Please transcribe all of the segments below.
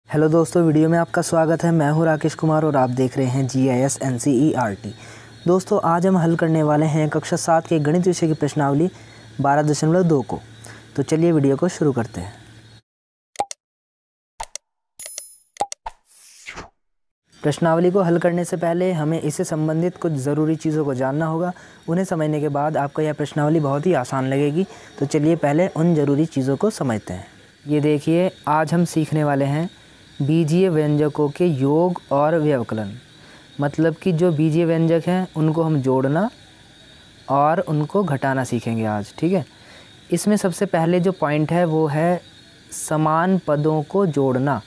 Hello दोस्तों, video में आपका स्वागत है। मैं हूं राकेश कुमार और आप देख रहे हैं GIS NCERT। दोस्तों, आज हम हल करने वाले हैं कक्षा 7 के गणित विषय की प्रश्नावली 12.2 को। तो चलिए वीडियो को शुरू करते हैं। प्रश्नावली को हल करने से पहले हमें इससे संबंधित कुछ ज़रूरी चीज़ों को जानना होगा। उन्हें समझने के बाद आपको यह प्रश्नावली बहुत ही आसान लगेगी। तो चलिए पहले उन ज़रूरी चीज़ों को समझते हैं। ये देखिए, आज हम सीखने वाले हैं बीजीय व्यंजकों के योग और व्यवकलन। मतलब कि जो बीजीय व्यंजक हैं उनको हम जोड़ना और उनको घटाना सीखेंगे आज। ठीक है, इसमें सबसे पहले जो पॉइंट है वो है समान पदों को जोड़ना।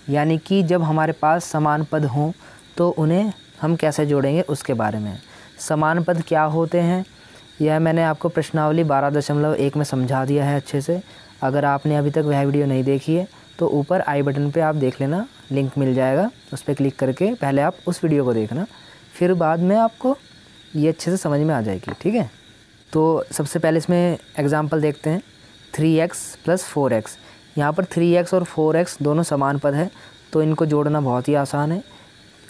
यानी कि जब हमारे पास समान पद हों तो उन्हें हम कैसे जोड़ेंगे उसके बारे में। समान पद क्या होते हैं यह मैंने आपको प्रश्नावली 12.1 में समझा दिया है अच्छे से। अगर आपने अभी तक वह वीडियो नहीं देखी है तो ऊपर आई बटन पे आप देख लेना, लिंक मिल जाएगा। उस पर क्लिक करके पहले आप उस वीडियो को देखना, फिर बाद में आपको ये अच्छे से समझ में आ जाएगी। ठीक है, तो सबसे पहले इसमें एग्जांपल देखते हैं। 3x + 4x। यहाँ पर 3x और 4x दोनों समान पद है तो इनको जोड़ना बहुत ही आसान है।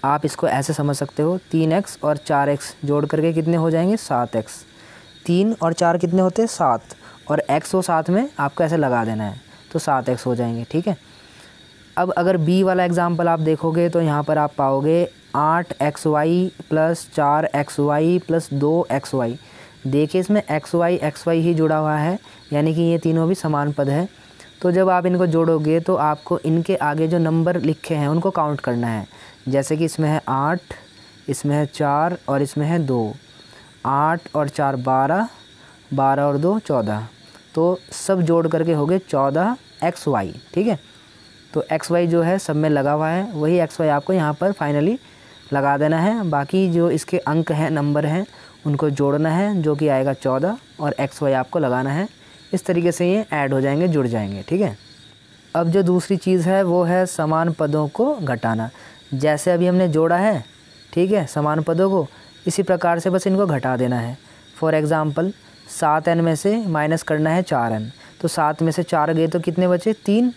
आप इसको ऐसे समझ सकते हो, 3x और 4x जोड़ करके कितने हो जाएंगे 7x। 3 और 4 कितने होते हैं 7, और x को साथ में आपको ऐसे लगा देना है तो 7x हो जाएंगे। ठीक है, अब अगर b वाला एग्जाम्पल आप देखोगे तो यहाँ पर आप पाओगे 8xy + 4xy + 2xy। देखिए इसमें xy ही जुड़ा हुआ है, यानी कि ये तीनों भी समान पद है। तो जब आप इनको जोड़ोगे तो आपको इनके आगे जो नंबर लिखे हैं उनको काउंट करना है। जैसे कि इसमें है 8, इसमें है 4 और इसमें है 2। 8 और 4 12, 12 और 2 14। तो सब जोड़ करके हो गए 14xy। ठीक है, तो xy जो है सब में लगा हुआ है, वही xy आपको यहाँ पर फाइनली लगा देना है। बाकी जो इसके अंक हैं, नंबर हैं, उनको जोड़ना है जो कि आएगा 14, और xy आपको लगाना है। इस तरीके से ये ऐड हो जाएंगे, जुड़ जाएंगे। ठीक है, अब जो दूसरी चीज़ है वो है समान पदों को घटाना। जैसे अभी हमने जोड़ा है, ठीक है, समान पदों को, इसी प्रकार से बस इनको घटा देना है। फॉर एग्ज़ाम्पल 7n में से माइनस करना है 4n। तो 7 में से 4 गए तो कितने बचे 3,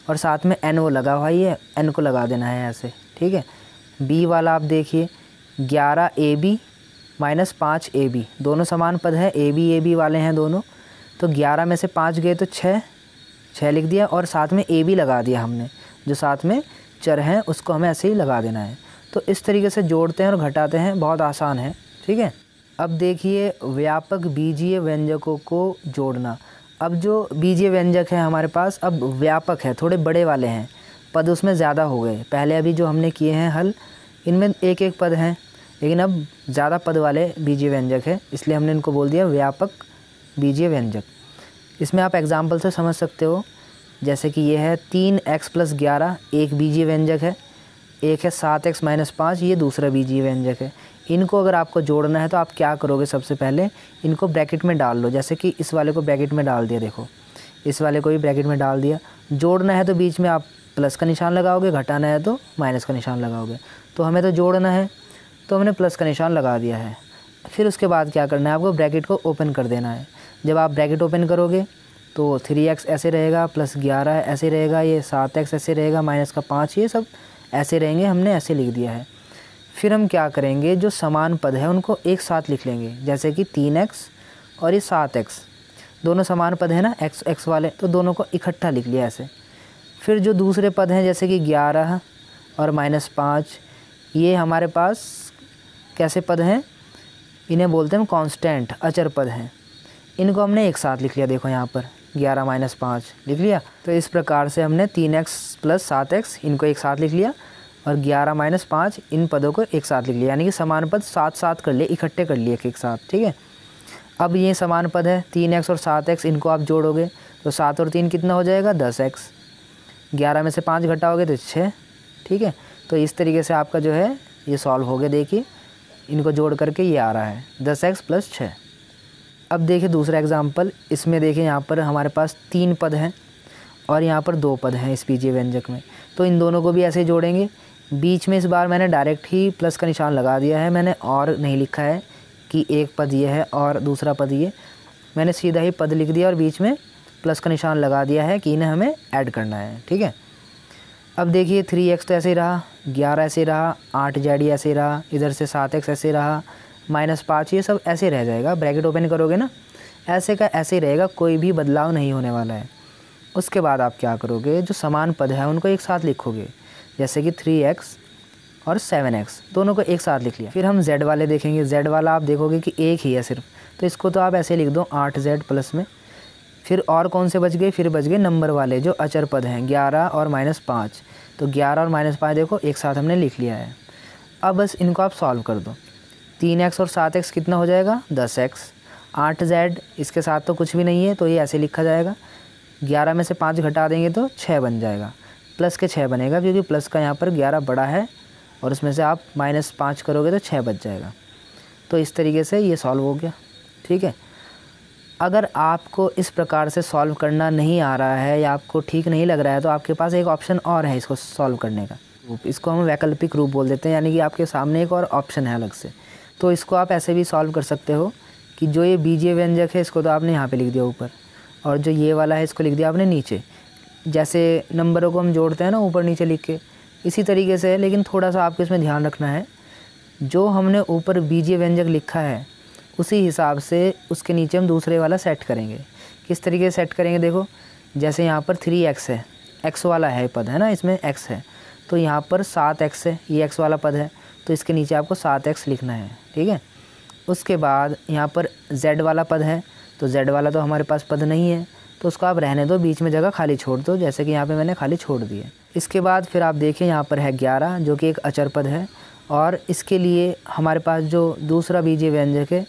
और साथ में n वो लगा हुआ ही है, n को लगा देना है ऐसे। ठीक है, b वाला आप देखिए 11ab - 5ab, दोनों समान पद है, ab वाले हैं दोनों। तो 11 में से 5 गए तो 6 लिख दिया, और साथ में ab लगा दिया हमने। जो साथ में चर हैं उसको हमें ऐसे ही लगा देना है। तो इस तरीके से जोड़ते हैं और घटाते हैं, बहुत आसान है। ठीक है, अब देखिए व्यापक बीजीय व्यंजकों को जोड़ना। अब जो बीजीय व्यंजक है हमारे पास अब व्यापक है, थोड़े बड़े वाले हैं, पद उसमें ज़्यादा हो गए। पहले अभी जो हमने किए हैं हल, इनमें एक एक पद हैं, लेकिन अब ज़्यादा पद वाले बीजीय व्यंजक है, इसलिए हमने इनको बोल दिया व्यापक बीजीय व्यंजक। इसमें आप एग्जाम्पल से समझ सकते हो, जैसे कि ये है 3x + 11 एक बीजीय व्यंजक है, एक है 7x - 5 ये दूसरा बीजीय व्यंजक है। इनको अगर आपको जोड़ना है तो आप क्या करोगे, सबसे पहले इनको ब्रैकेट में डाल लो। जैसे कि इस वाले को ब्रैकेट में डाल दिया, देखो इस वाले को भी ब्रैकेट में डाल दिया। जोड़ना है तो बीच में आप प्लस का निशान लगाओगे, घटाना है तो माइनस का निशान लगाओगे। तो हमें तो जोड़ना है तो हमने प्लस का निशान लगा दिया है। फिर उसके बाद क्या करना है, आपको ब्रैकेट को ओपन कर देना है। जब आप ब्रैकेट ओपन करोगे तो 3x ऐसे रहेगा, + 11 ऐसे रहेगा, ये 7x ऐसे रहेगा, -5 ये सब ऐसे रहेंगे, हमने ऐसे लिख दिया है। फिर हम क्या करेंगे, जो समान पद है उनको एक साथ लिख लेंगे। जैसे कि 3x और ये 7x दोनों समान पद है ना, x वाले, तो दोनों को इकट्ठा लिख लिया ऐसे। फिर जो दूसरे पद हैं जैसे कि 11 और -5, ये हमारे पास कैसे पद हैं, इन्हें बोलते हैं हम कांस्टेंट, अचर पद हैं। इनको हमने एक साथ लिख लिया, देखो यहाँ पर 11 - 5 लिख लिया। तो इस प्रकार से हमने 3x + 7x इनको एक साथ लिख लिया, और 11 - 5 इन पदों को एक साथ लिख लिया। यानी कि समान पद साथ कर लिए, इकट्ठे कर लिए एक साथ। ठीक है, अब ये समान पद है 3x और 7x, इनको आप जोड़ोगे तो 7 और 3 कितना हो जाएगा 10x। 11 में से 5 घटाओगे तो 6। ठीक है, तो इस तरीके से आपका जो है ये सॉल्व हो गया। देखिए इनको जोड़ करके ये आ रहा है 10x + 6। अब देखिए दूसरा एग्जाम्पल, इसमें देखिए यहाँ पर हमारे पास 3 पद हैं और यहाँ पर 2 पद हैं इस बीजीय व्यंजक में। तो इन दोनों को भी ऐसे जोड़ेंगे। बीच में इस बार मैंने डायरेक्ट ही प्लस का निशान लगा दिया है, मैंने और नहीं लिखा है कि एक पद ये है और दूसरा पद ये, मैंने सीधा ही पद लिख दिया और बीच में प्लस का निशान लगा दिया है कि इन्हें हमें ऐड करना है। ठीक है, अब देखिए 3x तो ऐसे ही रहा, 11 ऐसे ही रहा, 8z ऐसे ही रहा, इधर से 7x ऐसे रहा, -5 ये सब ऐसे रह जाएगा। ब्रैकेट ओपन करोगे ना, ऐसे का ऐसे ही रहेगा, कोई भी बदलाव नहीं होने वाला है। उसके बाद आप क्या करोगे, जो समान पद है उनको एक साथ लिखोगे, जैसे कि 3x और 7x दोनों को एक साथ लिख लिया। फिर हम z वाले देखेंगे। z वाला आप देखोगे कि एक ही है सिर्फ, तो इसको तो आप ऐसे लिख दो 8z प्लस में। फिर और कौन से बच गए, फिर बच गए नंबर वाले जो अचर पद हैं 11 और -5। तो 11 और -5 देखो एक साथ हमने लिख लिया है। अब बस इनको आप सॉल्व कर दो। 3x और 7x कितना हो जाएगा, 10x। 8z इसके साथ तो कुछ भी नहीं है, तो ये ऐसे लिखा जाएगा। 11 में से 5 घटा देंगे तो 6 बन जाएगा, प्लस के 6 बनेगा, क्योंकि प्लस का यहाँ पर 11 बड़ा है और उसमें से आप -5 करोगे तो 6 बच जाएगा। तो इस तरीके से ये सॉल्व हो गया। ठीक है, अगर आपको इस प्रकार से सॉल्व करना नहीं आ रहा है या आपको ठीक नहीं लग रहा है, तो आपके पास एक ऑप्शन और है इसको सॉल्व करने का। इसको हम वैकल्पिक रूप बोल देते हैं, यानी कि आपके सामने एक और ऑप्शन है अलग से। तो इसको आप ऐसे भी सॉल्व कर सकते हो कि जो ये बीजीय व्यंजक है इसको तो आपने यहाँ पे लिख दिया ऊपर, और जो ये वाला है इसको लिख दिया आपने नीचे। जैसे नंबरों को हम जोड़ते हैं ना ऊपर नीचे लिख के, इसी तरीके से है, लेकिन थोड़ा सा आपको इसमें ध्यान रखना है। जो हमने ऊपर बीजीय व्यंजक लिखा है उसी हिसाब से उसके नीचे हम दूसरे वाला सेट करेंगे। किस तरीके से सेट करेंगे, देखो जैसे यहाँ पर 3x है, x वाला है पद है ना, इसमें x है, तो यहाँ पर 7x है, ये x वाला पद है, तो इसके नीचे आपको 7x लिखना है। ठीक है, उसके बाद यहाँ पर z वाला पद है, तो z वाला तो हमारे पास पद नहीं है, तो उसको आप रहने दो, बीच में जगह खाली छोड़ दो, जैसे कि यहाँ पे मैंने खाली छोड़ दी है। इसके बाद फिर आप देखें यहाँ पर है 11 जो कि एक अचर पद है, और इसके लिए हमारे पास जो दूसरा बीजीय व्यंजक है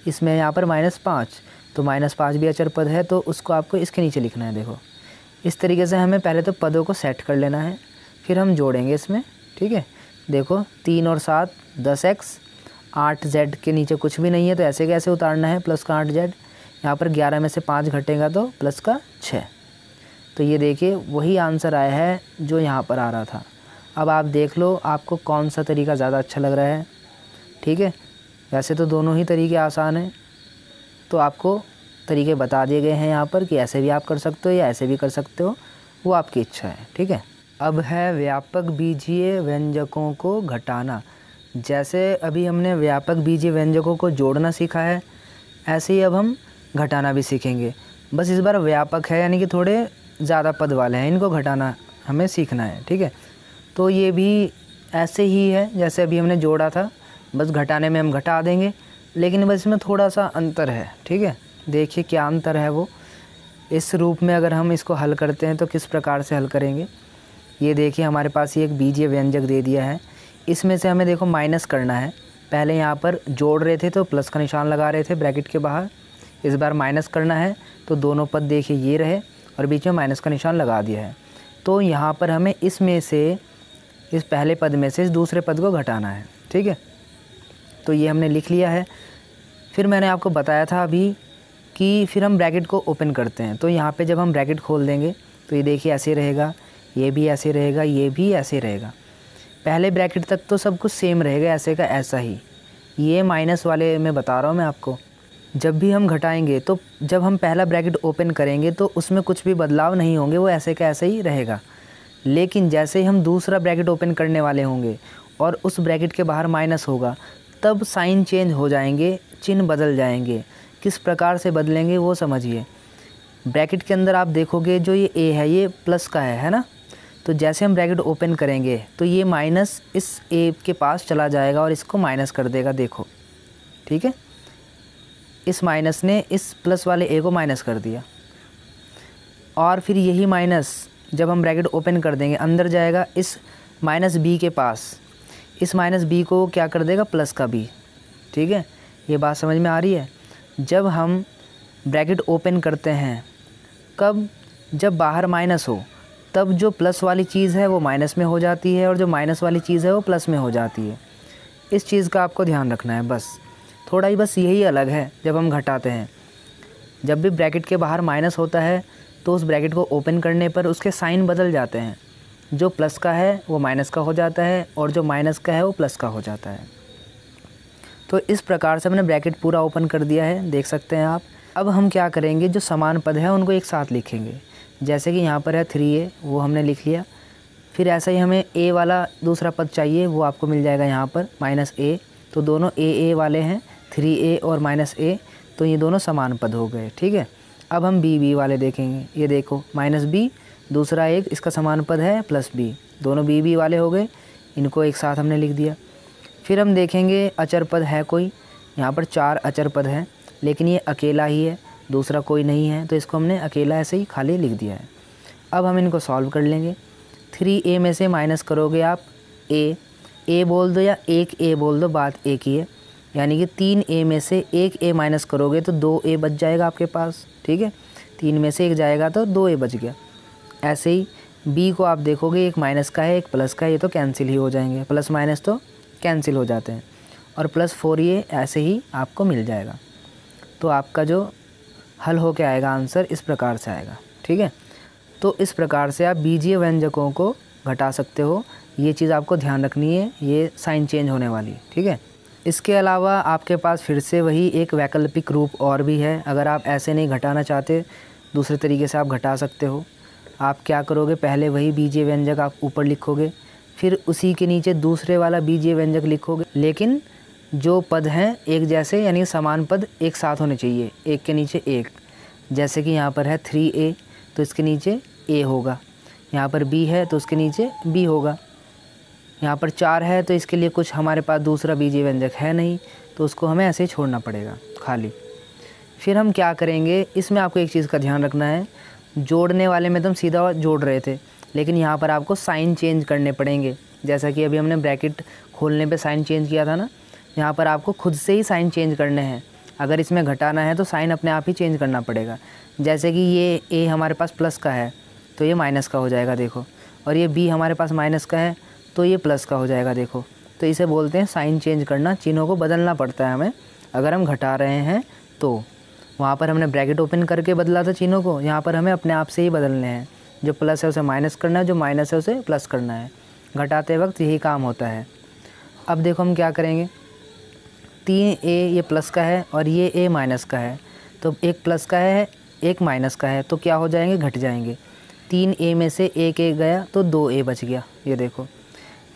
इसमें यहाँ पर -5, तो -5 भी अचर पद है, तो उसको आपको इसके नीचे लिखना है। देखो इस तरीके से हमें पहले तो पदों को सेट कर लेना है, फिर हम जोड़ेंगे इसमें। ठीक है, देखो 3 और 7 10x, 8z के नीचे कुछ भी नहीं है, तो ऐसे कैसे उतारना है, प्लस का 8z। यहाँ पर 11 में से 5 घटेगा तो प्लस का 6। तो ये देखिए वही आंसर आया है जो यहाँ पर आ रहा था। अब आप देख लो आपको कौन सा तरीका ज़्यादा अच्छा लग रहा है। ठीक है, वैसे तो दोनों ही तरीके आसान हैं, तो आपको तरीके बता दिए गए हैं यहाँ पर कि ऐसे भी आप कर सकते हो या ऐसे भी कर सकते हो, वो आपकी इच्छा है। ठीक है, अब है व्यापक बीजीय व्यंजकों को घटाना। जैसे अभी हमने व्यापक बीजीय व्यंजकों को जोड़ना सीखा है, ऐसे ही अब हम घटाना भी सीखेंगे। बस इस बार व्यापक है, यानी कि थोड़े ज़्यादा पद वाले हैं, इनको घटाना हमें सीखना है। ठीक है, तो ये भी ऐसे ही है जैसे अभी हमने जोड़ा था, बस घटाने में हम घटा देंगे, लेकिन बस इसमें थोड़ा सा अंतर है। ठीक है, देखिए क्या अंतर है वो। इस रूप में अगर हम इसको हल करते हैं तो किस प्रकार से हल करेंगे, ये देखिए हमारे पास ये एक बीजीय व्यंजक दे दिया है, इसमें से हमें देखो माइनस करना है। पहले यहाँ पर जोड़ रहे थे तो प्लस का निशान लगा रहे थे ब्रैकेट के बाहर, इस बार माइनस करना है, तो दोनों पद देखिए ये रहे और बीच में माइनस का निशान लगा दिया है। तो यहाँ पर हमें इसमें से, इस पहले पद में से इस दूसरे पद को घटाना है। ठीक है, तो ये हमने लिख लिया है। फिर मैंने आपको बताया था अभी कि फिर हम ब्रैकेट को ओपन करते हैं, तो यहाँ पे जब हम ब्रैकेट खोल देंगे तो ये देखिए ऐसे रहेगा, ये भी ऐसे रहेगा, ये भी ऐसे रहेगा। पहले ब्रैकेट तक तो सब कुछ सेम रहेगा, ऐसे का ऐसा ही। ये माइनस वाले में बता रहा हूँ मैं आपको। जब भी हम घटाएंगे तो जब हम पहला ब्रैकेट ओपन करेंगे तो उसमें कुछ भी बदलाव नहीं होंगे, वो ऐसे का ऐसा ही रहेगा। लेकिन जैसे ही हम दूसरा ब्रैकेट ओपन करने वाले होंगे और उस ब्रैकेट के बाहर माइनस होगा, तब साइन चेंज हो जाएंगे, चिन्ह बदल जाएंगे। किस प्रकार से बदलेंगे वो समझिए। ब्रैकेट के अंदर आप देखोगे जो ये ए है ये प्लस का है ना, तो जैसे हम ब्रैकेट ओपन करेंगे तो ये माइनस इस ए के पास चला जाएगा और इसको माइनस कर देगा, देखो। ठीक है, इस माइनस ने इस प्लस वाले ए को माइनस कर दिया, और फिर यही माइनस जब हम ब्रैकेट ओपन कर देंगे अंदर जाएगा इस माइनस बी के पास, इस माइनस बी को क्या कर देगा, प्लस का बी। ठीक है, ये बात समझ में आ रही है। जब हम ब्रैकेट ओपन करते हैं कब, जब बाहर माइनस हो, तब जो प्लस वाली चीज़ है वो माइनस में हो जाती है और जो माइनस वाली चीज़ है वो प्लस में हो जाती है। इस चीज़ का आपको ध्यान रखना है बस, थोड़ा ही बस यही अलग है। जब हम घटाते हैं, जब भी ब्रैकेट के बाहर माइनस होता है तो उस ब्रैकेट को ओपन करने पर उसके साइन बदल जाते हैं, जो प्लस का है वो माइनस का हो जाता है और जो माइनस का है वो प्लस का हो जाता है। तो इस प्रकार से हमने ब्रैकेट पूरा ओपन कर दिया है, देख सकते हैं आप। अब हम क्या करेंगे, जो समान पद है उनको एक साथ लिखेंगे। जैसे कि यहाँ पर है 3a, वो हमने लिख लिया। फिर ऐसा ही हमें a वाला दूसरा पद चाहिए, वो आपको मिल जाएगा यहाँ पर -a। तो दोनों a वाले हैं, 3a और -a, तो ये दोनों समान पद हो गए। ठीक है, अब हम b वाले देखेंगे। ये देखो -b दूसरा एक इसका समान पद है +b, दोनों b वाले हो गए, इनको एक साथ हमने लिख दिया। फिर हम देखेंगे अचर पद है कोई, यहाँ पर 4 अचर पद हैं, लेकिन ये अकेला ही है, दूसरा कोई नहीं है, तो इसको हमने अकेला ऐसे ही खाली लिख दिया है। अब हम इनको सॉल्व कर लेंगे। 3a में से माइनस करोगे आप a बोल दो या 1a बोल दो, बात एक ही है। यानी कि 3a में से 1a माइनस करोगे तो 2a बच जाएगा आपके पास। ठीक है, 3 में से 1 जाएगा तो 2a बच गया। ऐसे ही b को आप देखोगे, एक माइनस का है एक प्लस का है, ये तो कैंसिल ही हो जाएंगे, प्लस माइनस तो कैंसिल हो जाते हैं, और +4 ये ऐसे ही आपको मिल जाएगा। तो आपका जो हल हो के आएगा आंसर इस प्रकार से आएगा। ठीक है, तो इस प्रकार से आप बीजीय व्यंजकों को घटा सकते हो। ये चीज़ आपको ध्यान रखनी है, ये साइन चेंज होने वाली। ठीक है, इसके अलावा आपके पास फिर से वही एक वैकल्पिक रूप और भी है। अगर आप ऐसे नहीं घटाना चाहते, दूसरे तरीके से आप घटा सकते हो। आप क्या करोगे, पहले वही बीजीय व्यंजक आप ऊपर लिखोगे, फिर उसी के नीचे दूसरे वाला बीजीय व्यंजक लिखोगे, लेकिन जो पद हैं एक जैसे, यानी समान पद एक साथ होने चाहिए, एक के नीचे एक। जैसे कि यहाँ पर है 3a तो इसके नीचे a होगा, यहाँ पर b है तो उसके नीचे b होगा, यहाँ पर 4 है तो इसके लिए कुछ हमारे पास दूसरा बीजीय व्यंजक है नहीं, तो उसको हमें ऐसे ही छोड़ना पड़ेगा खाली। फिर हम क्या करेंगे, इसमें आपको एक चीज़ का ध्यान रखना है, जोड़ने वाले में तो हम सीधा जोड़ रहे थे, लेकिन यहाँ पर आपको साइन चेंज करने पड़ेंगे। जैसा कि अभी हमने ब्रैकेट खोलने पे साइन चेंज किया था ना, यहाँ पर आपको खुद से ही साइन चेंज करने हैं। अगर इसमें घटाना है तो साइन अपने आप ही चेंज करना पड़ेगा। जैसे कि ये a हमारे पास प्लस का है तो ये माइनस का हो जाएगा, देखो, और ये b हमारे पास माइनस का है तो ये प्लस का हो जाएगा, देखो। तो इसे बोलते हैं साइन चेंज करना, चिन्हों को बदलना पड़ता है हमें अगर हम घटा रहे हैं तो। वहाँ पर हमने ब्रैकेट ओपन करके बदला था चिन्हों को, यहाँ पर हमें अपने आप से ही बदलने हैं। जो प्लस है उसे माइनस करना है, जो माइनस है उसे प्लस करना है। घटाते वक्त यही काम होता है। अब देखो हम क्या करेंगे, 3a ये प्लस का है और ये a माइनस का है, तो एक प्लस का है एक माइनस का है, तो क्या हो जाएंगे, घट जाएंगे। 3a में से एक गया तो 2a बच गया, ये देखो।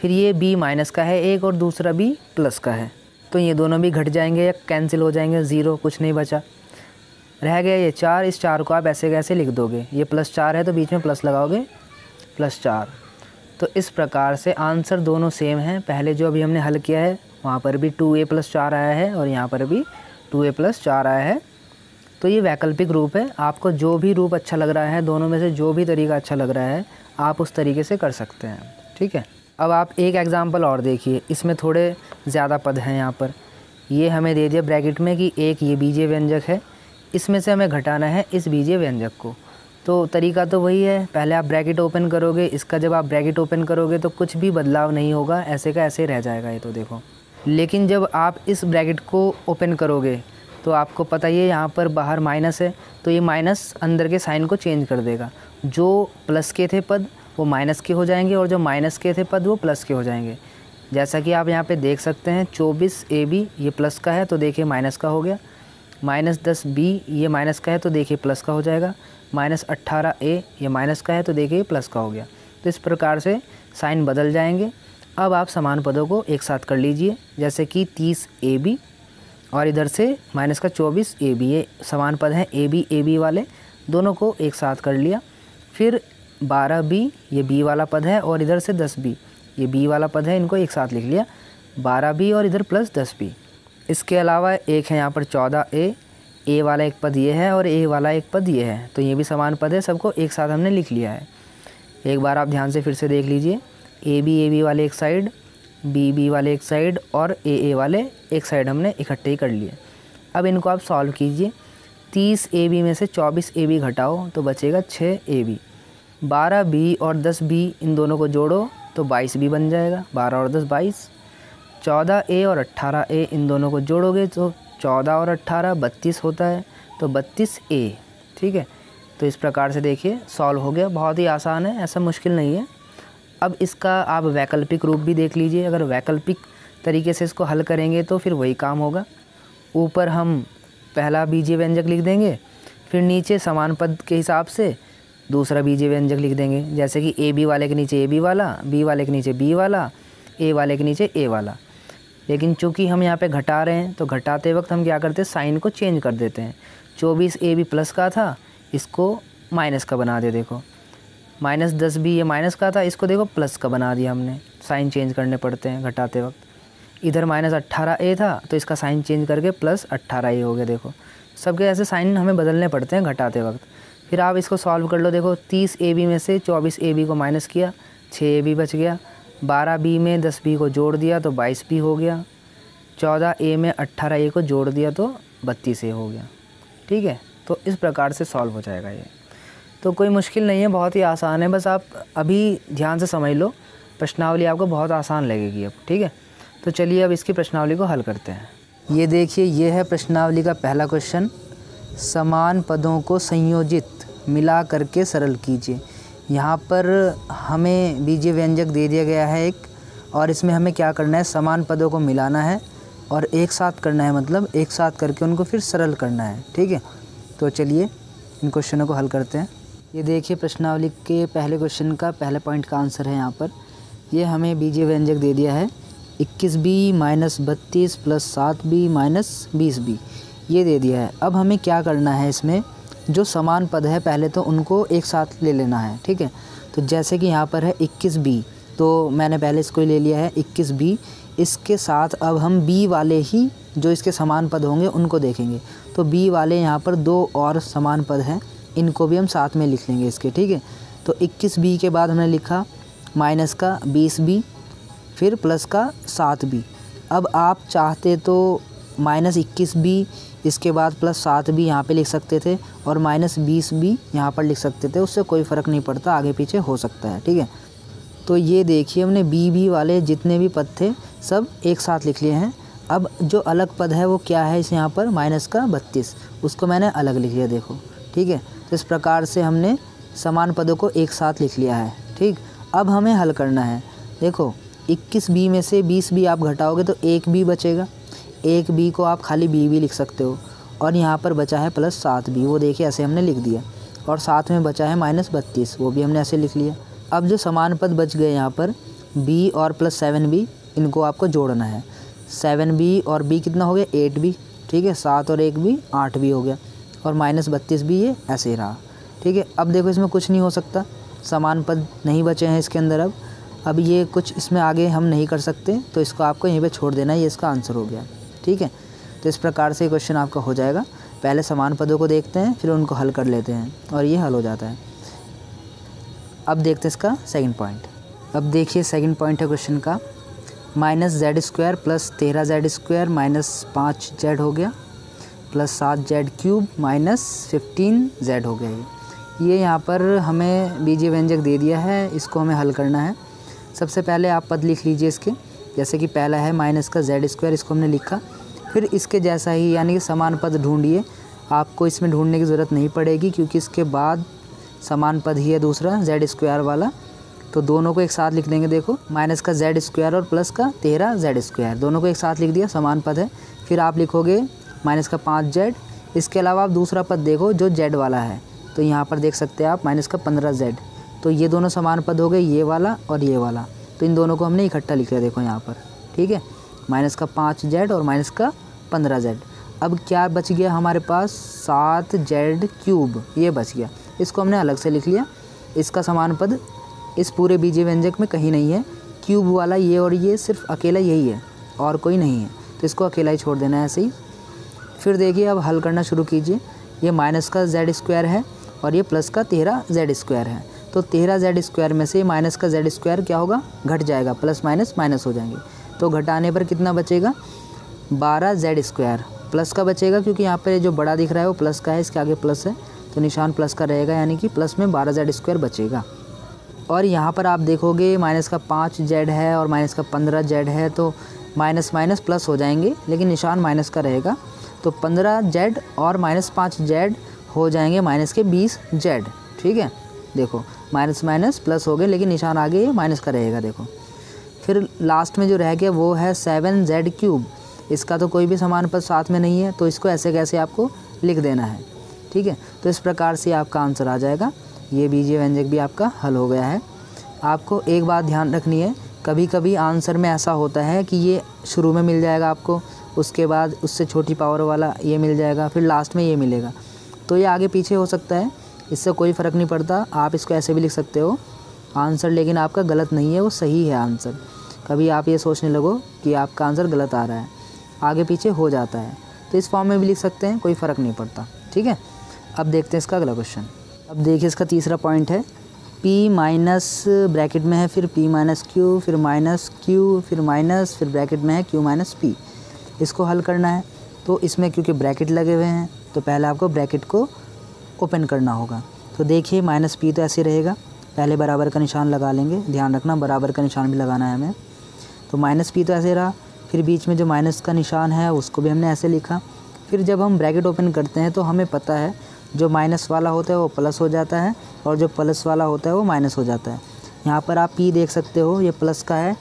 फिर ये b माइनस का है एक और दूसरा b प्लस का है, तो ये दोनों भी घट जाएंगे या कैंसिल हो जाएंगे, 0 कुछ नहीं बचा। रह गया ये 4, इस 4 को आप ऐसे कैसे लिख दोगे, ये +4 है तो बीच में प्लस लगाओगे, +4। तो इस प्रकार से आंसर दोनों सेम हैं। पहले जो अभी हमने हल किया है वहाँ पर भी 2a + 4 आया है और यहाँ पर भी 2a + 4 आया है। तो ये वैकल्पिक रूप है, आपको जो भी रूप अच्छा लग रहा है, दोनों में से जो भी तरीका अच्छा लग रहा है, आप उस तरीके से कर सकते हैं। ठीक है, अब आप एक एग्ज़ाम्पल और देखिए, इसमें थोड़े ज़्यादा पद हैं। यहाँ पर ये हमें दे दिया ब्रैकेट में कि एक ये बीजीय व्यंजक है, इसमें से हमें घटाना है इस बीजीय व्यंजक को। तो तरीका तो वही है, पहले आप ब्रैकेट ओपन करोगे, इसका जब आप ब्रैकेट ओपन करोगे तो कुछ भी बदलाव नहीं होगा, ऐसे का ऐसे रह जाएगा ये, तो देखो। लेकिन जब आप इस ब्रैकेट को ओपन करोगे तो आपको पता ही है यहाँ पर बाहर माइनस है, तो ये माइनस अंदर के साइन को चेंज कर देगा। जो प्लस के थे पद वो माइनस के हो जाएंगे और जो माइनस के थे पद वो प्लस के हो जाएंगे। जैसा कि आप यहाँ पे देख सकते हैं, 24ab ये प्लस का है तो देखिए माइनस का हो गया, -10b ये माइनस का है तो देखिए प्लस का हो जाएगा, -18a ये माइनस का है तो देखिए प्लस का हो गया। तो इस प्रकार से साइन बदल जाएंगे। अब आप समान पदों को एक साथ कर लीजिए, जैसे कि 30ab और इधर से -24ab, ये समान पद हैं ab वाले, दोनों को एक साथ कर लिया। फिर 12b ये b वाला पद है और इधर से 10b ये b वाला पद है, इनको एक साथ लिख लिया, 12b और इधर प्लस 10b। इसके अलावा एक है यहाँ पर 14a वाला एक पद ये है और a वाला एक पद ये है, तो ये भी समान पद है, सबको एक साथ हमने लिख लिया है। एक बार आप ध्यान से फिर से देख लीजिए, ab वाले एक साइड, bb वाले एक साइड और a वाले एक साइड हमने इकट्ठे ही कर लिए। अब इनको आप सॉल्व कीजिए। 30ab में से 24ab घटाओ तो बचेगा 6ab। 12b और 10b इन दोनों को जोड़ो तो 22b बन जाएगा, 12 और 10 22। 14a और 18a इन दोनों को जोड़ोगे तो 14 और 18 32 होता है, तो 32a। ठीक है, तो इस प्रकार से देखिए सॉल्व हो गया, बहुत ही आसान है, ऐसा मुश्किल नहीं है। अब इसका आप वैकल्पिक रूप भी देख लीजिए, अगर वैकल्पिक तरीके से इसको हल करेंगे तो फिर वही काम होगा। ऊपर हम पहला बीजीय व्यंजक लिख देंगे, फिर नीचे समान पद के हिसाब से दूसरा बीजीय व्यंजक लिख देंगे, जैसे कि ए बी वाले के नीचे ए बी वाला, बी वाले के नीचे बी वाला, ए वाले के नीचे ए वाला। लेकिन चूंकि हम यहाँ पे घटा रहे हैं तो घटाते वक्त हम क्या करते हैं, साइन को चेंज कर देते हैं। 24 ए बी प्लस का था, इसको माइनस का बना दिया। देखो माइनस 10 बी ये माइनस का था, इसको देखो प्लस का बना दिया हमने। साइन चेंज करने पड़ते हैं घटाते वक्त। इधर माइनस 18 ए था तो इसका साइन चेंज करके प्लस 18 ए हो गया। देखो सबके ऐसे साइन हमें बदलने पड़ते हैं घटाते वक्त। फिर आप इसको सॉल्व कर लो। देखो 30 ए बी में से 24 ए बी को माइनस किया, 6 ए बी बच गया। 12 बी में 10 बी को जोड़ दिया तो 22 बी हो गया। 14 ए में 18 ए को जोड़ दिया तो 32 ए हो गया। ठीक है, तो इस प्रकार से सॉल्व हो जाएगा ये। तो कोई मुश्किल नहीं है, बहुत ही आसान है। बस आप अभी ध्यान से समझ लो, प्रश्नावली आपको बहुत आसान लगेगी अब। ठीक है, तो चलिए अब इसकी प्रश्नावली को हल करते हैं। ये देखिए, ये है प्रश्नावली का पहला क्वेश्चन। समान पदों को संयोजित मिला करके सरल कीजिए। यहाँ पर हमें बीजीय व्यंजक दे दिया गया है एक, और इसमें हमें क्या करना है, समान पदों को मिलाना है और एक साथ करना है, मतलब एक साथ करके उनको फिर सरल करना है। ठीक है, तो चलिए इन क्वेश्चनों को हल करते हैं। ये देखिए प्रश्नावली के पहले क्वेश्चन का पहले पॉइंट का आंसर है यहाँ पर। ये हमें बीजीय व्यंजक दे दिया है 21b minus 32 plus 7b minus 20b, ये दे दिया है। अब हमें क्या करना है, इसमें जो समान पद है पहले तो उनको एक साथ ले लेना है। ठीक है, तो जैसे कि यहाँ पर है 21b, तो मैंने पहले इसको ले लिया है 21b। इसके साथ अब हम b वाले ही जो इसके समान पद होंगे उनको देखेंगे। तो b वाले यहाँ पर 2 और समान पद हैं, इनको भी हम साथ में लिख लेंगे इसके। ठीक है, तो 21b के बाद हमने लिखा माइनस का 20b, फिर प्लस का 7b। अब आप चाहते तो माइनस 21b इसके बाद प्लस 7b यहाँ पे लिख सकते थे और माइनस 20b यहाँ पर लिख सकते थे, उससे कोई फ़र्क नहीं पड़ता, आगे पीछे हो सकता है। ठीक है, तो ये देखिए हमने b वाले जितने भी पद थे सब एक साथ लिख लिए हैं। अब जो अलग पद है वो क्या है, इस यहाँ पर माइनस का 32, उसको मैंने अलग लिख लिया। देखो ठीक है, तो इस प्रकार से हमने समान पदों को एक साथ लिख लिया है। ठीक, अब हमें हल करना है। देखो 21b में से 20b आप घटाओगे तो 1b बचेगा, 1b को आप खाली b भी लिख सकते हो। और यहाँ पर बचा है प्लस 7b, वो देखिए ऐसे हमने लिख दिया। और साथ में बचा है माइनस 32, वो भी हमने ऐसे लिख लिया। अब जो समान पद बच गए यहाँ पर b और प्लस 7b, इनको आपको जोड़ना है। 7b और b कितना हो गया, 8b। ठीक है, 7 और 1b 8b हो गया, और माइनस 32b ये ऐसे ही रहा। ठीक है, अब देखो इसमें कुछ नहीं हो सकता, समान पद नहीं बचे हैं इसके अंदर। अब ये कुछ इसमें आगे हम नहीं कर सकते, तो इसको आपको यहीं पे छोड़ देना है, ये इसका आंसर हो गया। ठीक है, तो इस प्रकार से क्वेश्चन आपका हो जाएगा। पहले समान पदों को देखते हैं, फिर उनको हल कर लेते हैं और ये हल हो जाता है। अब देखते हैं इसका सेकंड पॉइंट। अब देखिए सेकंड पॉइंट है क्वेश्चन का, minus Z square plus 13z² minus 5z हो गया, प्लस 7z³ माइनस 15z हो गया। ये यहाँ पर हमें बीजीय व्यंजक दे दिया है, इसको हमें हल करना है। सबसे पहले आप पद लिख लीजिए इसके, जैसे कि पहला है माइनस का z², इसको हमने लिखा। फिर इसके जैसा ही यानी कि समान पद ढूंढिए, आपको इसमें ढूंढने की ज़रूरत नहीं पड़ेगी क्योंकि इसके बाद समान पद ही है दूसरा z² वाला, तो दोनों को एक साथ लिख देंगे। देखो माइनस का z² और प्लस का 13z², दोनों को एक साथ लिख दिया, समान पद है। फिर आप लिखोगे माइनस का 5z। इसके अलावा आप दूसरा पद देखो जो z वाला है, तो यहाँ पर देख सकते हैं आप माइनस का 15z। तो ये दोनों समान पद हो गए, ये वाला और ये वाला, तो इन दोनों को हमने इकट्ठा लिख लिया। देखो यहाँ पर, ठीक है, माइनस का 5z और माइनस का 15z। अब क्या बच गया हमारे पास, 7z³, ये बच गया, इसको हमने अलग से लिख लिया। इसका समान पद इस पूरे बीजीय व्यंजक में कहीं नहीं है, क्यूब वाला ये और ये सिर्फ अकेला यही है और कोई नहीं है, तो इसको अकेला ही छोड़ देना है ऐसे ही। फिर देखिए अब हल करना शुरू कीजिए। ये माइनस का z² है और ये प्लस का 13z² है, तो 13z² में से माइनस का z² क्या होगा, घट जाएगा, प्लस माइनस माइनस हो जाएंगे। तो घटाने पर कितना बचेगा, 12z²। प्लस का बचेगा क्योंकि यहाँ पर जो बड़ा दिख रहा है वो प्लस का है, इसके आगे प्लस है तो निशान प्लस का रहेगा, यानी कि प्लस में 12z² बचेगा। और यहाँ पर आप देखोगे माइनस का 5z है और माइनस का 15z है, तो माइनस माइनस प्लस हो जाएंगे लेकिन निशान माइनस का रहेगा, तो 15z और माइनस 5z हो जाएंगे माइनस के 20z। ठीक है, देखो माइनस माइनस प्लस हो गए लेकिन निशान आगे माइनस का रहेगा। देखो फिर लास्ट में जो रह गया वो है 7z³। इसका तो कोई भी समान पद साथ में नहीं है, तो इसको ऐसे कैसे आपको लिख देना है। ठीक है, तो इस प्रकार से आपका आंसर आ जाएगा। ये बीजीय व्यंजक भी आपका हल हो गया है। आपको एक बात ध्यान रखनी है, कभी कभी आंसर में ऐसा होता है कि ये शुरू में मिल जाएगा आपको, उसके बाद उससे छोटी पावर वाला ये मिल जाएगा, फिर लास्ट में ये मिलेगा। तो ये आगे पीछे हो सकता है, इससे कोई फ़र्क नहीं पड़ता। आप इसको ऐसे भी लिख सकते हो आंसर, लेकिन आपका गलत नहीं है, वो सही है आंसर। कभी आप ये सोचने लगो कि आपका आंसर गलत आ रहा है, आगे पीछे हो जाता है। तो इस फॉर्म में भी लिख सकते हैं, कोई फ़र्क नहीं पड़ता। ठीक है, अब देखते हैं इसका अगला क्वेश्चन। अब देखिए इसका तीसरा पॉइंट है, p माइनस ब्रैकेट में है, फिर p माइनस क्यू, फिर माइनस क्यू, फिर माइनस, फिर ब्रैकेट में है q माइनस p। इसको हल करना है। तो इसमें क्योंकि ब्रैकेट लगे हुए हैं तो पहले आपको ब्रैकेट को ओपन करना होगा। तो देखिए माइनस p तो ऐसे रहेगा, पहले बराबर का निशान लगा लेंगे, ध्यान रखना बराबर का निशान भी लगाना है हमें। तो माइनस p तो ऐसे रहा, फिर बीच में जो माइनस का निशान है उसको भी हमने ऐसे लिखा। फिर जब हम ब्रैकेट ओपन करते हैं तो हमें पता है जो माइनस वाला होता है वो प्लस हो जाता है और जो प्लस वाला होता है वो माइनस हो जाता है। यहाँ पर आप p देख सकते हो, ये प्लस का है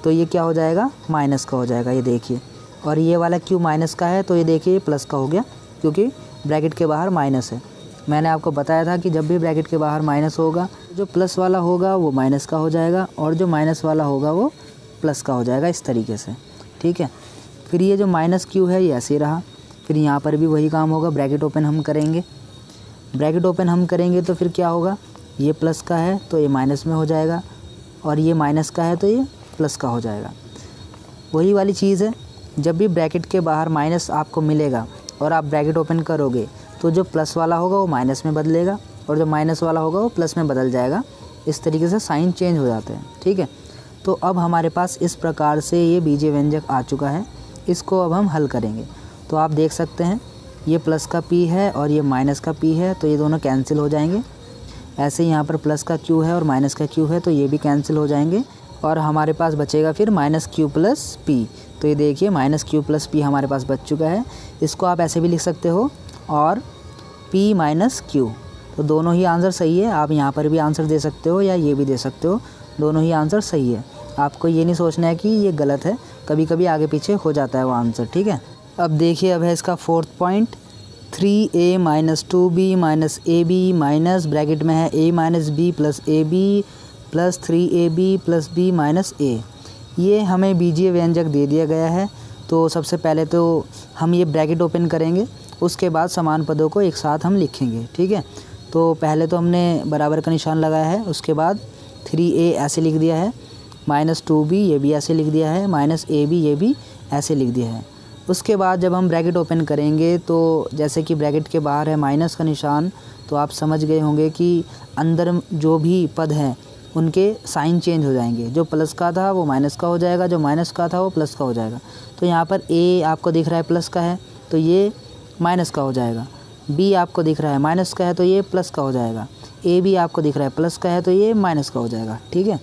तो ये क्या हो जाएगा, माइनस का हो जाएगा, ये देखिए। और ये वाला q माइनस का है तो ये देखिए ये प्लस का हो गया, क्योंकि ब्रैकेट के बाहर माइनस है। मैंने आपको बताया था कि जब भी ब्रैकेट के बाहर माइनस होगा, जो प्लस वाला होगा वो माइनस का हो जाएगा और जो माइनस वाला होगा वो प्लस का हो जाएगा, इस तरीके से। ठीक है, फिर ये जो माइनस q है ये ऐसे रहा। फिर यहाँ पर भी वही काम होगा, ब्रैकेट ओपन हम करेंगे। ब्रैकेट ओपन हम करेंगे तो फिर क्या होगा, ये प्लस का है तो ये माइनस में हो जाएगा और ये माइनस का है तो ये प्लस का हो जाएगा। वही वाली चीज़ है, जब भी ब्रैकेट के बाहर माइनस आपको मिलेगा और आप ब्रैकेट ओपन करोगे तो जो प्लस वाला होगा वो माइनस में बदलेगा और जो माइनस वाला होगा वो प्लस में बदल जाएगा। इस तरीके से साइन चेंज हो जाते हैं। ठीक है, तो अब हमारे पास इस प्रकार से ये बीजीय व्यंजक आ चुका है। इसको अब हम हल करेंगे। तो आप देख सकते हैं ये प्लस का p है और ये माइनस का p है, तो ये दोनों कैंसिल हो जाएंगे। ऐसे ही यहाँ पर प्लस का q है और माइनस का q है, तो ये भी कैंसिल हो जाएंगे और हमारे पास बचेगा फिर माइनस q प्लस p। तो ये देखिए माइनस q प्लस p हमारे पास बच चुका है। इसको आप ऐसे भी लिख सकते हो और p माइनस q। तो दोनों ही आंसर सही है। आप यहाँ पर भी आंसर दे सकते हो या ये भी दे सकते हो, दोनों ही आंसर सही है। आपको ये नहीं सोचना है कि ये गलत है, कभी कभी आगे पीछे हो जाता है वो आंसर। ठीक है, अब देखिए अब है इसका fourth point, 3a minus 2b minus ab minus bracket में है a minus b plus ab plus 3ab plus b minus a। ये हमें बीजीय व्यंजक दे दिया गया है। तो सबसे पहले तो हम ये ब्रैकेट ओपन करेंगे, उसके बाद समान पदों को एक साथ हम लिखेंगे। ठीक है, तो पहले तो हमने बराबर का निशान लगाया है, उसके बाद 3a ऐसे लिख दिया है, माइनस 2b ये भी ऐसे लिख दिया है, माइनस ab ये भी ऐसे लिख दिया है। उसके बाद जब हम ब्रैकेट ओपन करेंगे तो जैसे कि ब्रैकेट के बाहर है माइनस का निशान, तो आप समझ गए होंगे कि अंदर जो भी पद हैं उनके साइन चेंज हो जाएंगे। जो प्लस का था वो माइनस का हो जाएगा, जो माइनस का था वो प्लस का हो जाएगा। तो यहाँ पर a आपको दिख रहा है प्लस का है तो ये माइनस का हो जाएगा, b आपको दिख रहा है माइनस का है तो ये प्लस का हो जाएगा, a भी आपको दिख रहा है प्लस का है तो ये माइनस का हो जाएगा। ठीक है,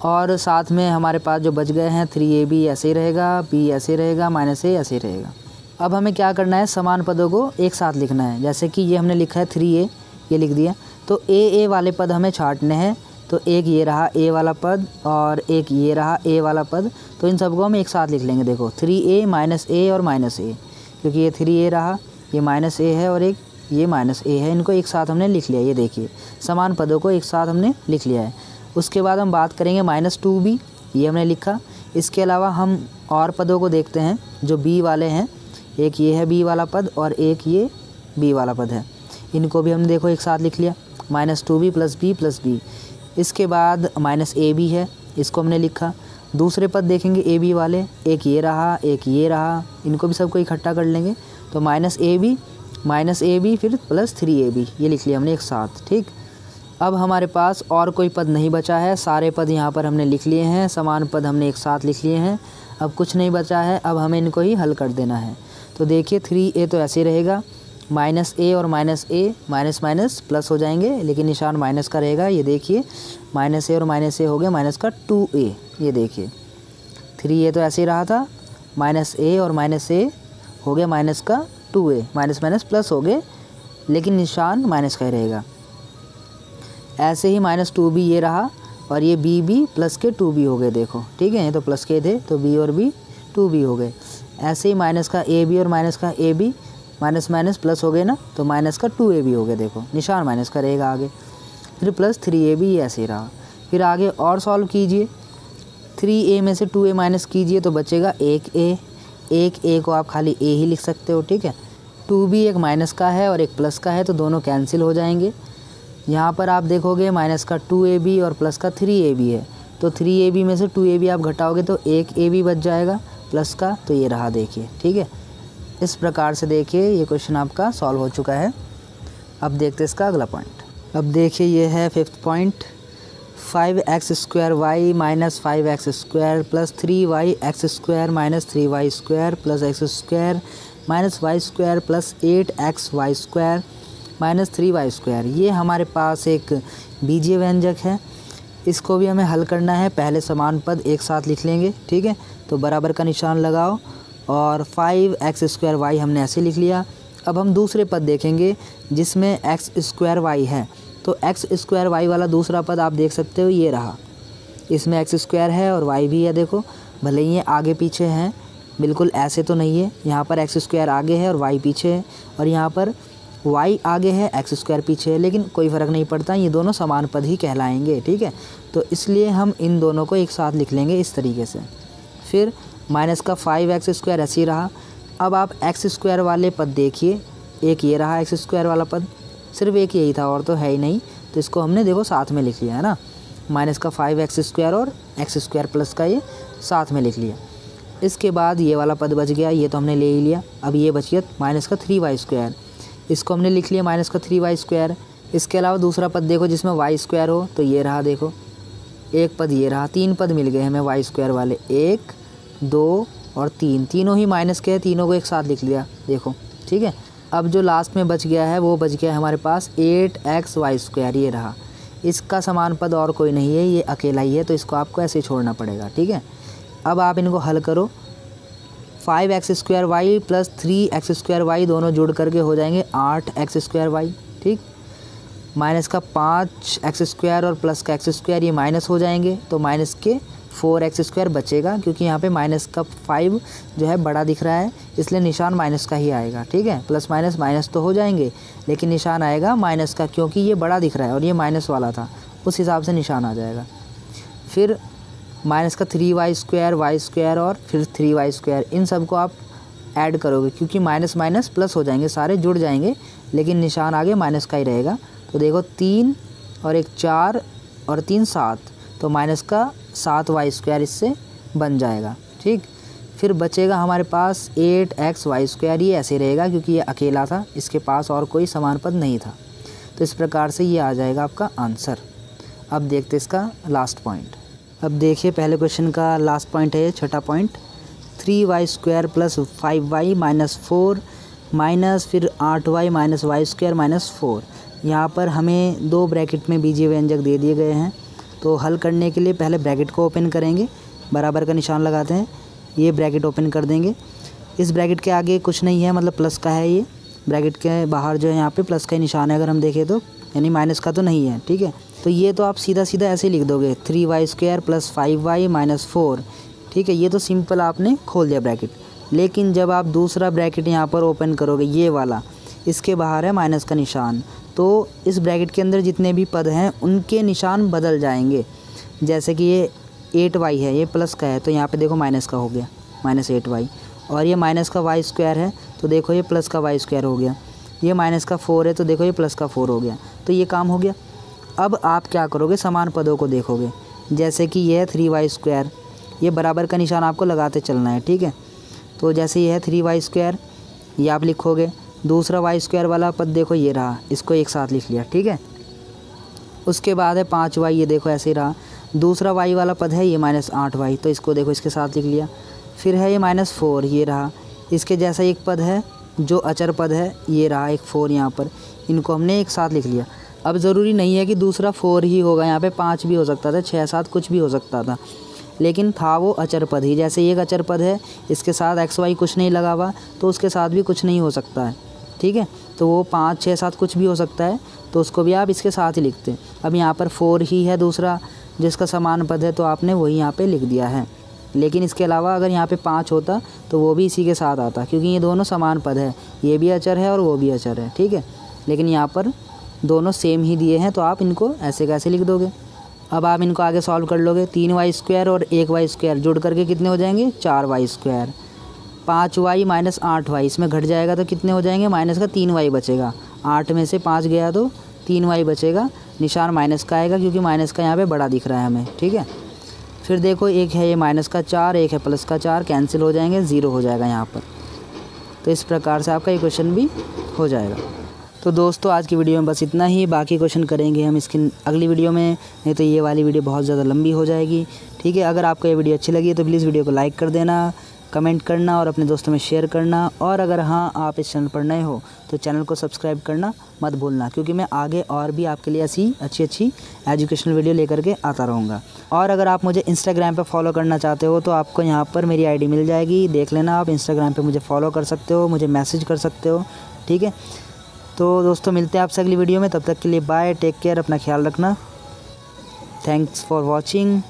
और साथ में हमारे पास जो बच गए हैं 3ab ऐसे ही रहेगा, b ऐसे रहेगा, माइनस a ऐसे रहेगा। अब हमें क्या करना है, समान पदों को एक साथ लिखना है। जैसे कि ये हमने लिखा है 3a, ये लिख दिया, तो a वाले पद हमें छांटने हैं। तो एक ये रहा a वाला पद और एक ये रहा a वाला पद, तो इन सबको हम एक साथ लिख लेंगे। देखो 3a माइनस a और माइनस a, क्योंकि ये 3a रहा, ये माइनस a है और एक ये माइनस a है, इनको एक साथ हमने लिख लिया। ये देखिए समान पदों को एक साथ हमने लिख लिया है। उसके बाद हम बात करेंगे माइनस 2b, ये हमने लिखा। इसके अलावा हम और पदों को देखते हैं जो b वाले हैं। एक ये है b वाला पद और एक ये b वाला पद है, इनको भी हमने देखो एक साथ लिख लिया, minus 2b plus b plus b। इसके बाद माइनस ab है, इसको हमने लिखा। दूसरे पद देखेंगे ab वाले, एक ये रहा एक ये रहा, इनको भी सबको इकट्ठा कर लेंगे। तो माइनस ab फिर प्लस 3ab, ये लिख लिया हमने एक साथ। ठीक, अब हमारे पास और कोई पद नहीं बचा है, सारे पद यहाँ पर हमने लिख लिए हैं, समान पद हमने एक साथ लिख लिए हैं। अब कुछ नहीं बचा है, अब हमें इनको ही हल कर देना है। तो देखिए 3a तो ऐसे रहेगा, माइनस a और minus a minus minus plus हो जाएंगे, लेकिन निशान माइनस का रहेगा। ये देखिए माइनस a और माइनस a हो गया माइनस का 2a। ये देखिए 3a तो ऐसे ही रहा था, माइनस a और माइनस a हो गया माइनस का 2a, माइनस माइनस प्लस हो गए, लेकिन निशान माइनस का ही रहेगा। ऐसे ही माइनस 2b ये रहा और ये b प्लस के 2b हो गए। देखो ठीक है, ये तो प्लस के थे तो b और b 2b हो गए। ऐसे ही माइनस का ab और माइनस का ab माइनस माइनस प्लस हो गए ना, तो माइनस का 2ab हो गए। देखो निशान माइनस का रहेगा आगे। फिर प्लस 3ab ये ऐसे रहा। फिर आगे और सॉल्व कीजिए, 3a में से 2a माइनस कीजिए तो बचेगा 1a। 1a को आप खाली a ही लिख सकते हो, ठीक है। 2b एक माइनस का है और एक प्लस का है तो दोनों कैंसिल हो जाएंगे। यहाँ पर आप देखोगे माइनस का 2ab और प्लस का 3ab है, तो 3ab में से 2ab आप घटाओगे तो 1ab बच जाएगा प्लस का, तो ये रहा देखिए, ठीक है। इस प्रकार से देखिए ये क्वेश्चन आपका सॉल्व हो चुका है। अब देखते हैं इसका अगला पॉइंट। अब देखिए ये है 5th point, 5x² minus 5x² plus 3yx² minus 3y² plus x² minus y² plus 8xy² minus 3y²। ये हमारे पास एक बीजीय व्यंजक है, इसको भी हमें हल करना है। पहले समान पद एक साथ लिख लेंगे, ठीक है। तो बराबर का निशान लगाओ और 5x² हमने ऐसे लिख लिया। अब हम दूसरे पद देखेंगे जिसमें x² है, तो x² वाला दूसरा पद आप देख सकते हो, ये रहा। इसमें x² है और y भी है, देखो भले ही ये आगे पीछे हैं, बिल्कुल ऐसे तो नहीं है। यहाँ पर x² आगे है और y पीछे है, और यहाँ पर y आगे है x² पीछे है, लेकिन कोई फ़र्क नहीं पड़ता, ये दोनों समान पद ही कहलाएंगे, ठीक है। तो इसलिए हम इन दोनों को एक साथ लिख लेंगे इस तरीके से। फिर माइनस का 5x² ऐसे ही रहा। अब आप x² वाले पद देखिए, एक ये रहा x² वाला पद, सिर्फ एक यही था और तो है ही नहीं, तो इसको हमने देखो साथ में लिख लिया है ना। माइनस का 5x² और x² प्लस का ये साथ में लिख लिया। इसके बाद ये वाला पद बच गया, ये तो हमने ले ही लिया। अब ये बच गया माइनस का 3y², इसको हमने लिख लिया माइनस का 3y²। इसके अलावा दूसरा पद देखो जिसमें y² हो, तो ये रहा देखो, एक पद ये रहा। 3 पद मिल गए हमें y² वाले, 1 2 और 3, तीनों ही माइनस के हैं, तीनों को एक साथ लिख लिया देखो, ठीक है। अब जो लास्ट में बच गया है वो बच गया है हमारे पास 8xy², ये रहा। इसका समान पद और कोई नहीं है, ये अकेला ही है, तो इसको आपको ऐसे छोड़ना पड़ेगा, ठीक है। अब आप इनको हल करो, 5x² प्लस 3x² दोनों जुड़ करके हो जाएंगे 8x², ठीक। माइनस का 5x² और प्लस का x² ये माइनस हो जाएंगे, तो माइनस के 4x² बचेगा, क्योंकि यहाँ पे माइनस का 5 जो है बड़ा दिख रहा है, इसलिए निशान माइनस का ही आएगा, ठीक है। प्लस माइनस माइनस तो हो जाएंगे, लेकिन निशान आएगा माइनस का, क्योंकि ये बड़ा दिख रहा है और ये माइनस वाला था, उस हिसाब से निशान आ जाएगा। फिर माइनस का 3y² y² और फिर 3y², इन सब को आप ऐड करोगे, क्योंकि माइनस माइनस प्लस हो जाएंगे, सारे जुड़ जाएंगे, लेकिन निशान आगे माइनस का ही रहेगा। तो देखो 3 और 1 4 और 3 7, तो माइनस का 7y² इससे बन जाएगा, ठीक। फिर बचेगा हमारे पास 8xy², ये ऐसे रहेगा क्योंकि ये अकेला था, इसके पास और कोई समान पद नहीं था। तो इस प्रकार से ये आ जाएगा आपका आंसर। अब देखते इसका लास्ट पॉइंट। अब देखिए पहले क्वेश्चन का लास्ट पॉइंट है, छठा point, 3y² plus 5y minus 4 minus फिर 8y माइनस y² माइनस 4। यहाँ पर हमें 2 ब्रैकेट में बीजीय व्यंजक दे दिए गए हैं, तो हल करने के लिए पहले ब्रैकेट को ओपन करेंगे, बराबर का निशान लगाते हैं, ये ब्रैकेट ओपन कर देंगे। इस ब्रैकेट के आगे कुछ नहीं है, मतलब प्लस का है, ये ब्रैकेट के बाहर जो है यहाँ पे प्लस का ही निशान है, अगर हम देखें तो, यानी माइनस का तो नहीं है, ठीक है। तो ये तो आप सीधा सीधा ऐसे लिख दोगे, 3y² प्लस 5y माइनस 4, ठीक है। ये तो सिंपल आपने खोल दिया ब्रैकेट, लेकिन जब आप दूसरा ब्रैकेट यहाँ पर ओपन करोगे, ये वाला, इसके बाहर है माइनस का निशान, तो इस ब्रैकेट के अंदर जितने भी पद हैं उनके निशान बदल जाएंगे। जैसे कि ये 8y है, ये प्लस का है, तो यहाँ पे देखो माइनस का हो गया, माइनस 8y, और ये माइनस का y² है, तो देखो ये प्लस का y² हो गया। ये माइनस का 4 है, तो देखो ये प्लस का 4 हो गया, तो ये काम हो गया। अब आप क्या करोगे, समान पदों को देखोगे, जैसे कि ये है 3y², ये बराबर का निशान आपको लगाते चलना है, ठीक है। तो जैसे ये है 3y², ये आप लिखोगे। दूसरा y² वाला पद देखो ये रहा, इसको एक साथ लिख लिया, ठीक है। उसके बाद है 5y, ये देखो ऐसे ही रहा। दूसरा y वाला पद है ये माइनस 8y, तो इसको देखो इसके साथ लिख लिया। फिर है ये माइनस 4, ये रहा। इसके जैसा एक पद है जो अचर पद है, ये रहा एक 4 यहाँ पर, इनको हमने एक साथ लिख लिया। अब ज़रूरी नहीं है कि दूसरा 4 ही होगा, यहाँ पे 5 भी हो सकता था, 6 7 कुछ भी हो सकता था, लेकिन था वो अचर पद ही। जैसे एक अचर पद है, इसके साथ xy कुछ नहीं लगा हुआ, तो उसके साथ भी कुछ नहीं हो सकता है, ठीक है। तो वो 5 6 7 कुछ भी हो सकता है, तो उसको भी आप इसके साथ ही लिखते हैं। अब यहाँ पर 4 ही है दूसरा जिसका समान पद है, तो आपने वही यहाँ पे लिख दिया है। लेकिन इसके अलावा अगर यहाँ पे 5 होता तो वो भी इसी के साथ आता, क्योंकि ये दोनों समान पद है, ये भी अचर है और वो भी अचर है, ठीक है। लेकिन यहाँ पर दोनों सेम ही दिए हैं तो आप इनको ऐसे कैसे लिख दोगे। अब आप इनको आगे सॉल्व कर लोगे। 3y² और 1y² जुड़ करके कितने हो जाएंगे 4y²। 5y माइनस 8y इसमें घट जाएगा तो कितने हो जाएंगे माइनस का 3y बचेगा। 8 में से 5 गया तो 3y बचेगा, निशान माइनस का आएगा क्योंकि माइनस का यहाँ पे बड़ा दिख रहा है हमें, ठीक है। फिर देखो एक है ये माइनस का 4, एक है प्लस का 4, कैंसिल हो जाएंगे, 0 हो जाएगा यहाँ पर। तो इस प्रकार से आपका ये क्वेश्चन भी हो जाएगा। तो दोस्तों आज की वीडियो में बस इतना ही, बाकी क्वेश्चन करेंगे हम इसकी अगली वीडियो में, नहीं तो ये वाली वीडियो बहुत ज़्यादा लंबी हो जाएगी, ठीक है। अगर आपको ये वीडियो अच्छी लगी है तो प्लीज़ वीडियो को लाइक कर देना, कमेंट करना और अपने दोस्तों में शेयर करना। और अगर हाँ आप इस चैनल पर नए हो तो चैनल को सब्सक्राइब करना मत भूलना, क्योंकि मैं आगे और भी आपके लिए ऐसी अच्छी एजुकेशनल वीडियो लेकर के आता रहूँगा। और अगर आप मुझे इंस्टाग्राम पे फॉलो करना चाहते हो तो आपको यहाँ पर मेरी आईडी मिल जाएगी, देख लेना। आप इंस्टाग्राम पे मुझे फॉलो कर सकते हो, मुझे मैसेज कर सकते हो, ठीक है। तो दोस्तों मिलते हैं आपसे अगली वीडियो में, तब तक के लिए बाय, टेक केयर, अपना ख्याल रखना। Thanks for watching.